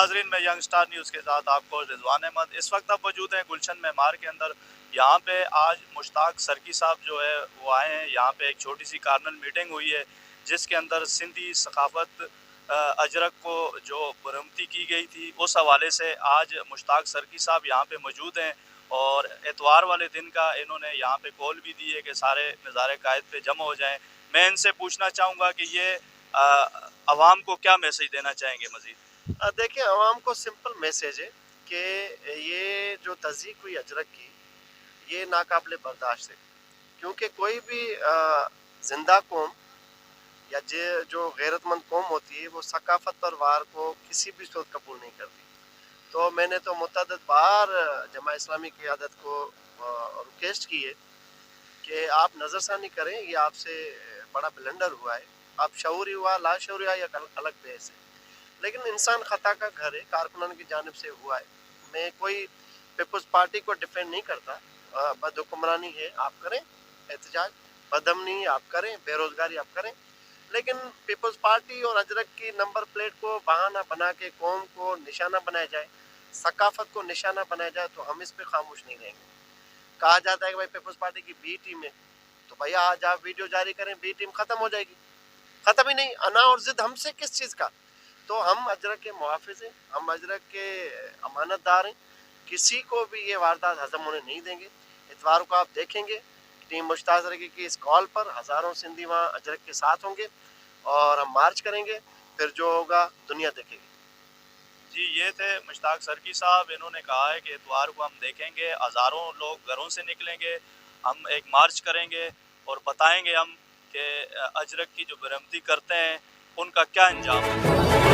नाजरीन, मैं young star news के साथ आपको रिजवान अहमद। इस वक्त आप मौजूद हैं गुलशन मेमार के अंदर। यहाँ पे आज मुश्ताक सरकी साहब जो है वो आए हैं। यहाँ पे एक छोटी सी कार्नल मीटिंग हुई है जिसके अंदर सिंधी सकाफत अजरक को जो बरहमती की गई थी उस हवाले से आज मुश्ताक सरकी साहब यहाँ पे मौजूद हैं। और एतवार वाले दिन का इन्होंने यहाँ पे कॉल भी दी है कि सारे मज़ार कायद पे जमा हो जाएँ। मैं इनसे पूछना चाहूँगा कि ये आवाम को क्या मैसेज देना चाहेंगे मज़ीद? देखिए, आवाम को सिंपल मैसेज है कि ये जो तज़यीक़ हुई अजरक की, ये नाकाबिले बर्दाश्त है। क्योंकि कोई भी ज़िंदा कौम या जो गैरतमंद कौम होती है, वो सकाफ़त और वार को किसी भी सूरत कबूल नहीं करती। तो मैंने तो मुतअद्दिद बार जमा इस्लामी क़यादत को रिक्वेस्ट की है कि आप नज़रसानी करें, ये आपसे बड़ा ब्लंडर हुआ है। अब शऊरी हुआ, लाशऊरी हुआ, ये अलग बहस है। लेकिन इंसान ख़ता का घर है, कारकुनान की जानिब से हुआ है। मैं कोई पीपल्स पार्टी को डिफेंड नहीं करता। बदहुक्मरानी है, आप करें एहतजाज, बदअमनी आप करें, बेरोज़गारी आप करें, लेकिन पीपल्स पार्टी और अजरक की नंबर प्लेट को बहाना बना के कौम को निशाना बनाया जाए, सकाफ़त को निशाना बनाया जाए, तो हम इस पे खामोश नहीं रहेंगे। कहा जाता है कि भाई पीपल्स पार्टी की बी टीम है, तो भैया आज आप वीडियो जारी करें, बी टीम ख़त्म हो जाएगी। ख़त्म ही नहीं, अना और ज़िद हमसे किस चीज़ का? तो हम अजरक के मुहाफ़िज़ हैं, हम अजरक के अमानतदार हैं। किसी को भी ये वारदात हज़म होने नहीं देंगे। इतवार को आप देखेंगे टीम मुश्ताक सरकी की इस कॉल पर हज़ारों सिंधी वहाँ अजरक के साथ होंगे और हम मार्च करेंगे। फिर जो होगा दुनिया देखेगी। जी, ये थे मुश्ताक सरकी साहब। इन्होंने कहा है कि इतवार को हम देखेंगे, हज़ारों लोग घरों से निकलेंगे, हम एक मार्च करेंगे और बताएंगे हम कि अजरक की जो बरहमती करते हैं उनका क्या अंजाम है।